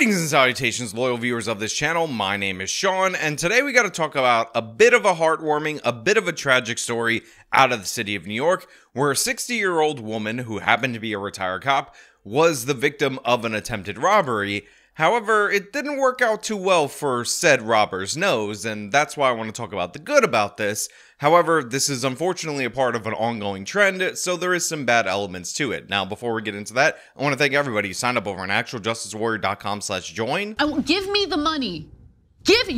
Greetings and salutations, loyal viewers of this channel. My name is Sean, and today we got to talk about a bit of a heartwarming, a bit of a tragic story out of the city of New York, where a 60-year-old woman who happened to be a retired cop was the victim of an attempted robbery. However, it didn't work out too well for said robber's nose, and that's why I want to talk about the good about this. However, this is unfortunately a part of an ongoing trend, so there is some bad elements to it. Now, before we get into that, I want to thank everybody who signed up over on actualjusticewarrior.com/join. Give me the money. Give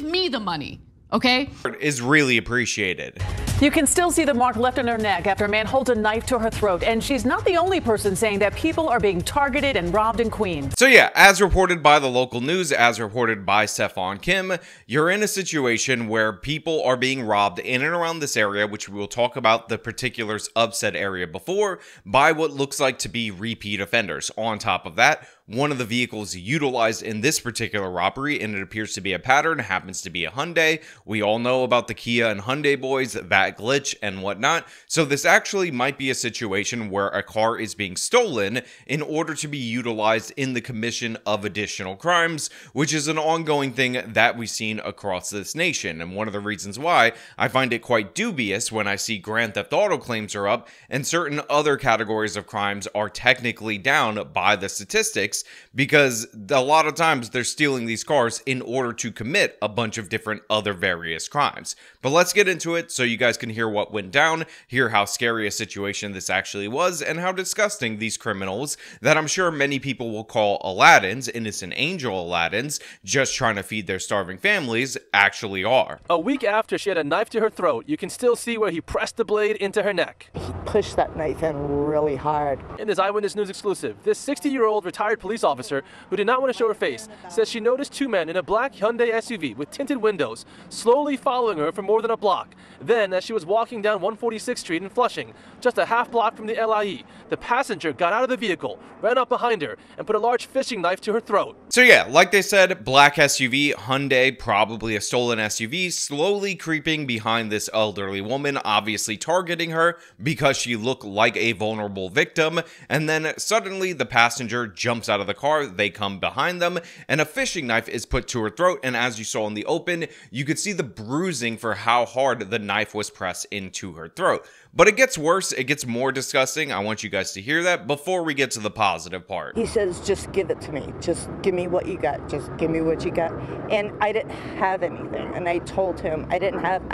me the money, okay? It is really appreciated. You can still see the mark left on her neck after a man holds a knife to her throat, and she's not the only person saying that people are being targeted and robbed in Queens. So yeah, as reported by the local news, as reported by Stephon Kim, you're in a situation where people are being robbed in and around this area, which we will talk about the particulars of said area before, by what looks like to be repeat offenders. On top of that, one of the vehicles utilized in this particular robbery, and it appears to be a pattern, happens to be a Hyundai. We all know about the Kia and Hyundai boys, that glitch and whatnot. So this actually might be a situation where a car is being stolen in order to be utilized in the commission of additional crimes, which is an ongoing thing that we've seen across this nation. And one of the reasons why I find it quite dubious when I see Grand Theft Auto claims are up and certain other categories of crimes are technically down by the statistics, because a lot of times they're stealing these cars in order to commit a bunch of different other various crimes. But let's get into it so you guys can hear what went down, hear how scary a situation this actually was, and how disgusting these criminals, that I'm sure many people will call Aladdins, innocent angel Aladdins, just trying to feed their starving families, actually are. A week after she had a knife to her throat, you can still see where he pressed the blade into her neck. He pushed that knife in really hard. In this Eyewitness News exclusive, this 60-year-old retired police officer who did not want to show her face says she noticed two men in a black Hyundai SUV with tinted windows slowly following her for more than a block. Then, as she was walking down 146th Street in Flushing, just a half block from the LIE, the passenger got out of the vehicle, ran up behind her, and put a large fishing knife to her throat. So yeah, like they said, black SUV, Hyundai, probably a stolen SUV, slowly creeping behind this elderly woman, obviously targeting her because she looked like a vulnerable victim, and then suddenly the passenger jumps out of the car, they come behind them, and a fishing knife is put to her throat, and as you saw in the open, you could see the bruising for how hard the knife was pressed into her throat. But it gets worse, it gets more disgusting. I want you guys to hear that before we get to the positive part. He says, just give it to me. Just give me what you got. Just give me what you got. And I didn't have anything. And I told him I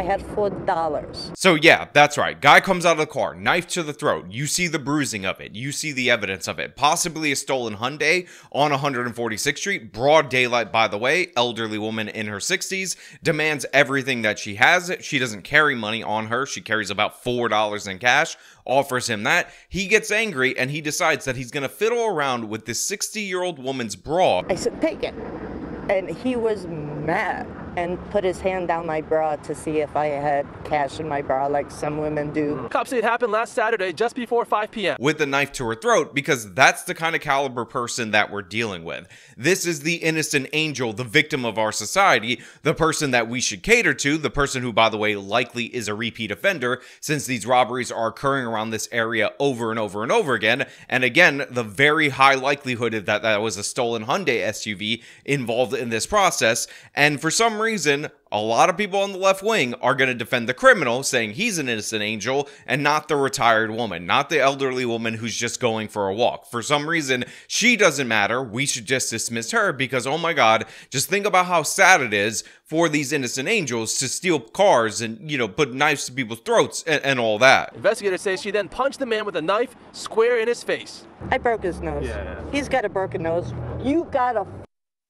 had $4. So yeah, that's right. Guy comes out of the car, knife to the throat. You see the bruising of it. You see the evidence of it. Possibly a stolen Hyundai on 146th Street. Broad daylight, by the way. Elderly woman in her 60s. Demands everything that she has. She doesn't carry money on her. She carries about $4 in cash, offers him that. He gets angry and he decides that he's going to fiddle around with this 60-year-old woman's bra. I said, take it. And he was mad and put his hand down my bra to see if I had cash in my bra like some women do. Cops say it happened last Saturday just before 5 p.m. with the knife to her throat, because that's the kind of caliber person that we're dealing with. This is the innocent angel, the victim of our society, the person that we should cater to, the person who, by the way, likely is a repeat offender, since these robberies are occurring around this area over and over and over again. And again, the very high likelihood that that was a stolen Hyundai SUV involved in this process. And for some reason, a lot of people on the left wing are going to defend the criminal, saying he's an innocent angel and not the retired woman, not the elderly woman who's just going for a walk. For some reason, she doesn't matter. We should just dismiss her because, oh my God, just think about how sad it is for these innocent angels to steal cars and, you know, put knives to people's throats and all that. Investigators say she then punched the man with a knife square in his face. I broke his nose. Yeah. He's got a broken nose. You got a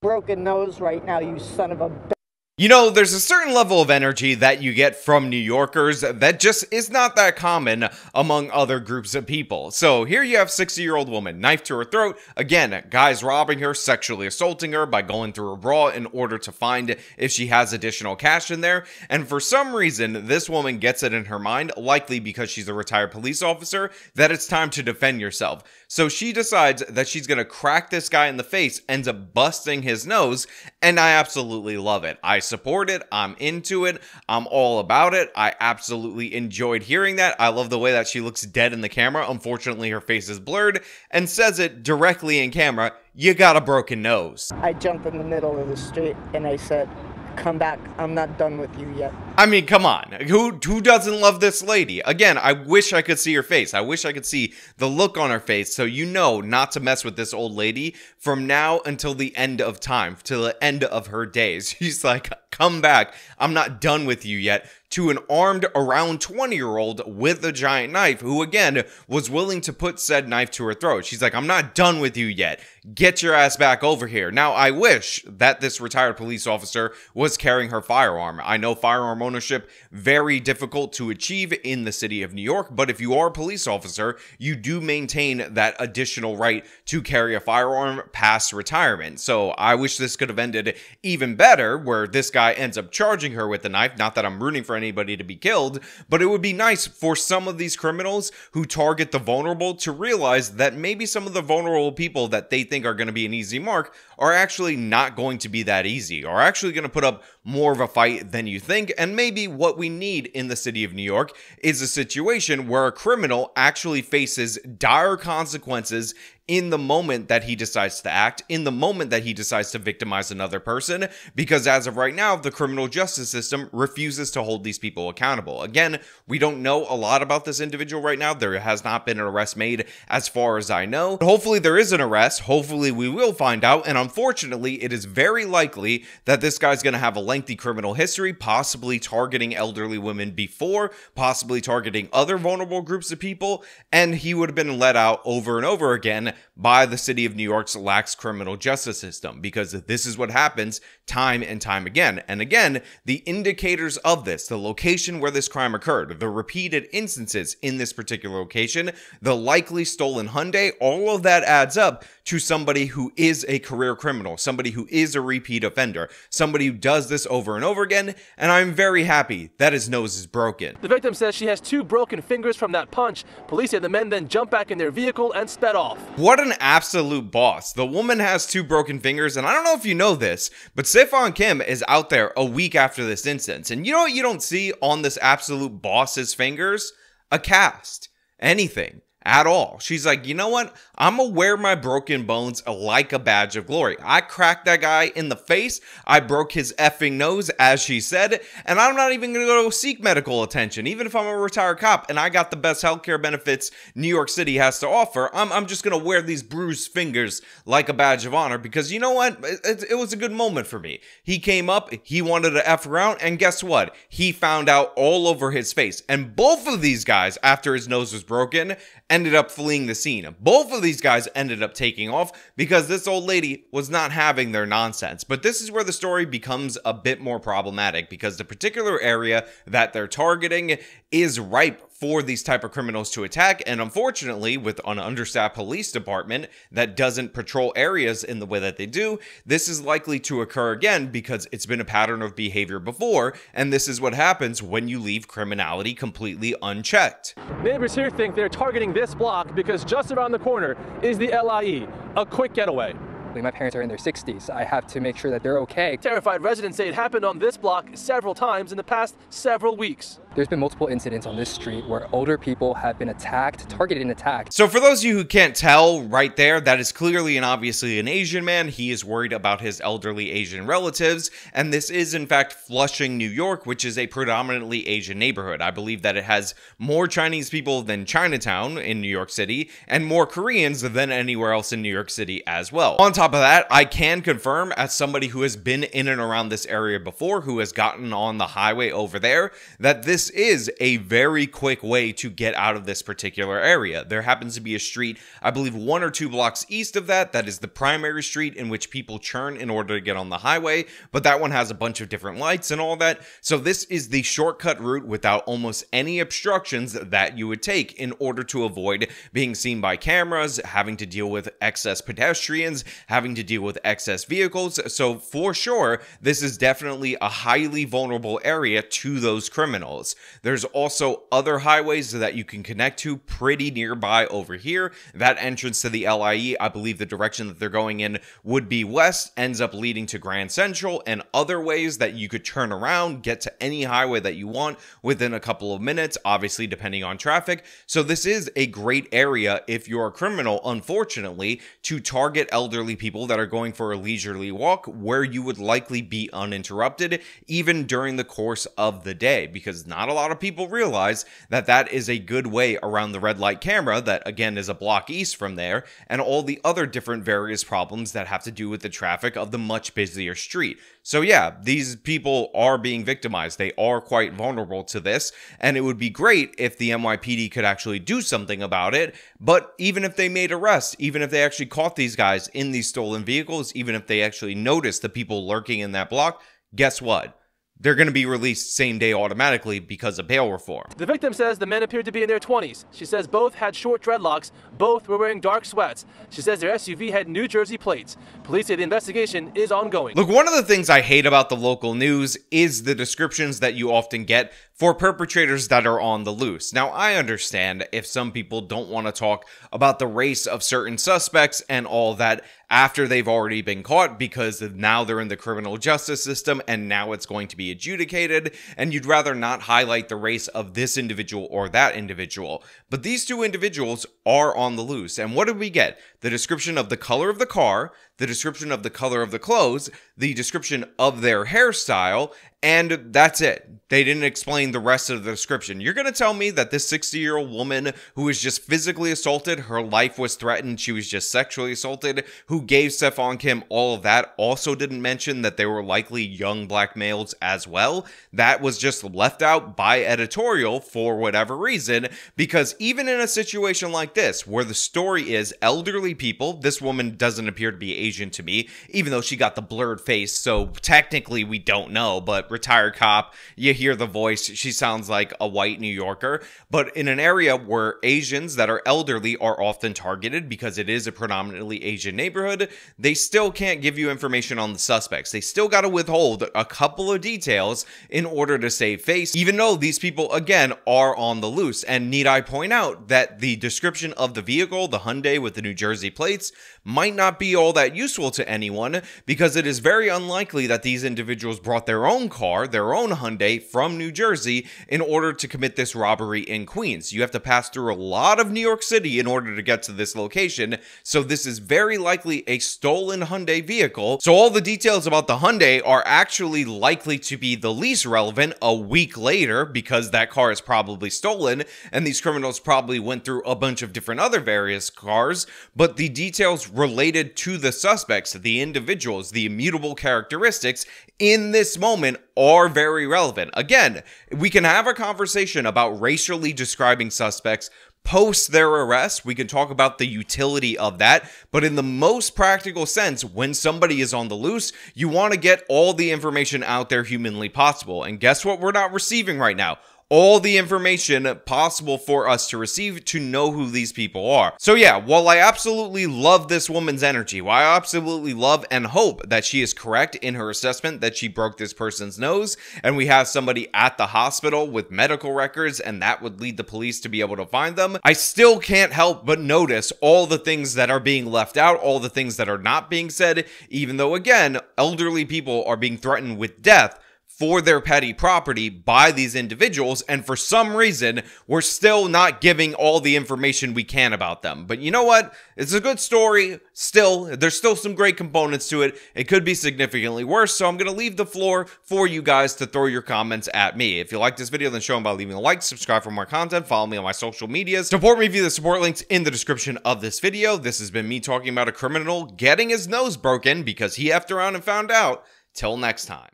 broken nose right now, you son of a bitch. You know, there's a certain level of energy that you get from New Yorkers that just is not that common among other groups of people. So here you have 60-year-old woman, knife to her throat. Again, guys robbing her, sexually assaulting her by going through her bra in order to find if she has additional cash in there. And for some reason, this woman gets it in her mind, likely because she's a retired police officer, that it's time to defend yourself. So she decides that she's going to crack this guy in the face, ends up busting his nose, and I absolutely love it. I support it. I'm into it. I'm all about it. I absolutely enjoyed hearing that. I love the way that she looks dead in the camera. Unfortunately, her face is blurred, and says it directly in camera. you got a broken nose. I jumped in the middle of the street and I said, come back, I'm not done with you yet. I mean, come on. Who doesn't love this lady? Again, I wish I could see her face. I wish I could see the look on her face so you know not to mess with this old lady from now until the end of time, till the end of her days. She's like, come back, I'm not done with you yet. To an armed around 20-year-old with a giant knife who, again, was willing to put said knife to her throat. She's like, I'm not done with you yet. Get your ass back over here. Now, I wish that this retired police officer was carrying her firearm. I know firearm ownership, very difficult to achieve in the city of New York, but if you are a police officer, you do maintain that additional right to carry a firearm past retirement. So I wish this could have ended even better, where this guy ends up charging her with the knife. Not that I'm rooting for anybody to be killed, but it would be nice for some of these criminals who target the vulnerable to realize that maybe some of the vulnerable people that they think are going to be an easy mark are actually not going to be that easy, are actually going to put up more of a fight than you think. And maybe what we need in the city of New York is a situation where a criminal actually faces dire consequences in the moment that he decides to act, in the moment that he decides to victimize another person, because as of right now, the criminal justice system refuses to hold these people accountable. Again, we don't know a lot about this individual right now. There has not been an arrest made as far as I know. But hopefully there is an arrest. Hopefully we will find out. And unfortunately, it is very likely that this guy's going to have a lengthy criminal history, possibly targeting elderly women before, possibly targeting other vulnerable groups of people, and he would have been let out over and over again by the city of New York's lax criminal justice system, because this is what happens time and time again. And again, the indicators of this, the location where this crime occurred, the repeated instances in this particular location, the likely stolen Hyundai, all of that adds up to somebody who is a career criminal, somebody who is a repeat offender, somebody who does this over and over again, and I'm very happy that his nose is broken. The victim says she has 2 broken fingers from that punch. Police say the men then jumped back in their vehicle and sped off. What an absolute boss. The woman has 2 broken fingers, and I don't know if you know this, but Sefon Kim is out there a week after this instance, and you know what you don't see on this absolute boss's fingers? A cast. Anything. At all. She's like, you know what? I'm gonna wear my broken bones like a badge of glory. I cracked that guy in the face. I broke his effing nose, as she said, and I'm not even gonna go seek medical attention. Even if I'm a retired cop and I got the best healthcare benefits New York City has to offer, I'm just gonna wear these bruised fingers like a badge of honor, because you know what? It was a good moment for me. He came up, he wanted to F around, and guess what? He found out all over his face. And both of these guys, after his nose was broken, ended up fleeing the scene. Both of these guys ended up taking off because this old lady was not having their nonsense. But this is where the story becomes a bit more problematic, because the particular area that they're targeting is ripe for these type of criminals to attack. And unfortunately, with an understaffed police department that doesn't patrol areas in the way that they do, this is likely to occur again, because it's been a pattern of behavior before. And this is what happens when you leave criminality completely unchecked. Neighbors here think they're targeting this block because just around the corner is the LIE, a quick getaway. My parents are in their 60s. I have to make sure that they're okay. Terrified residents say it happened on this block several times in the past several weeks. There's been multiple incidents on this street where older people have been attacked, targeted and attacked. So for those of you who can't tell right there, that is clearly and obviously an Asian man. He is worried about his elderly Asian relatives. And this is in fact Flushing, New York, which is a predominantly Asian neighborhood. I believe that it has more Chinese people than Chinatown in New York City, and more Koreans than anywhere else in New York City as well. On top of that, I can confirm, as somebody who has been in and around this area before, who has gotten on the highway over there, that this is a very quick way to get out of this particular area. There happens to be a street, I believe 1 or 2 blocks east of that, that is the primary street in which people churn in order to get on the highway, but that one has a bunch of different lights and all that. So this is the shortcut route without almost any obstructions that you would take in order to avoid being seen by cameras, having to deal with excess pedestrians, having to deal with excess vehicles. So for sure, this is definitely a highly vulnerable area to those criminals. close. There's also other highways that you can connect to pretty nearby over here. That entrance to the LIE, I believe the direction that they're going in would be west, ends up leading to Grand Central, and other ways that you could turn around, get to any highway that you want within a couple of minutes, obviously depending on traffic. So this is a great area if you're a criminal, unfortunately, to target elderly people that are going for a leisurely walk where you would likely be uninterrupted even during the course of the day, because not a lot of people realize that that is a good way around the red light camera that again is a block east from there, and all the other different various problems that have to do with the traffic of the much busier street. So yeah, these people are being victimized. They are quite vulnerable to this, and it would be great if the NYPD could actually do something about it. But even if they made arrests, even if they actually caught these guys in these stolen vehicles, even if they actually noticed the people lurking in that block, guess what? They're going to be released same day automatically because of bail reform. The victim says the men appeared to be in their 20s. She says both had short dreadlocks, both were wearing dark sweats. She says their SUV had New Jersey plates. Police say the investigation is ongoing. Look, one of the things I hate about the local news is the descriptions that you often get for perpetrators that are on the loose. Now, I understand if some people don't want to talk about the race of certain suspects and all that after they've already been caught, because now they're in the criminal justice system and now it's going to be adjudicated, and you'd rather not highlight the race of this individual or that individual. But these two individuals are on the loose, and what did we get? The description of the color of the car, the description of the color of the clothes, the description of their hairstyle, and that's it. They didn't explain the rest of the description. You're going to tell me that this 60-year-old woman who was just physically assaulted, her life was threatened, she was just sexually assaulted, who gave Stephon Kim all of that, also didn't mention that they were likely young black males as well? That was just left out by editorial for whatever reason, because even in a situation like this, where the story is elderly people, this woman doesn't appear to be Asian to me, even though she got the blurred face, so technically we don't know, but retired cop, you hear the voice, she sounds like a white New Yorker. But in an area where Asians that are elderly are often targeted because it is a predominantly Asian neighborhood, they still can't give you information on the suspects. They still got to withhold a couple of details in order to save face, even though these people, again, are on the loose. And need I point out that the description of the vehicle, the Hyundai with the New Jersey plates, might not be all that useful to anyone, because it is very unlikely that these individuals brought their own car, their own Hyundai, from New Jersey in order to commit this robbery in Queens. You have to pass through a lot of New York City in order to get to this location, so this is very likely a stolen Hyundai vehicle. So all the details about the Hyundai are actually likely to be the least relevant a week later, because that car is probably stolen, and these criminals probably went through a bunch of different other various cars, but the details related to the suspects, the individuals, the immutable characteristics in this moment are very relevant. Again, we can have a conversation about racially describing suspects post their arrest. We can talk about the utility of that, but in the most practical sense, when somebody is on the loose, you want to get all the information out there humanly possible. And guess what we're not receiving right now? All the information possible for us to receive to know who these people are. So yeah, while I absolutely love this woman's energy, while I absolutely love and hope that she is correct in her assessment that she broke this person's nose, and we have somebody at the hospital with medical records, and that would lead the police to be able to find them, I still can't help but notice all the things that are being left out, all the things that are not being said, even though, again, elderly people are being threatened with death for their petty property by these individuals, and for some reason, we're still not giving all the information we can about them. But you know what? It's a good story. Still, there's still some great components to it. It could be significantly worse, so I'm going to leave the floor for you guys to throw your comments at me. If you like this video, then show them by leaving a like, subscribe for more content, follow me on my social medias, support me via the support links in the description of this video. This has been me talking about a criminal getting his nose broken because he effed around and found out. Till next time.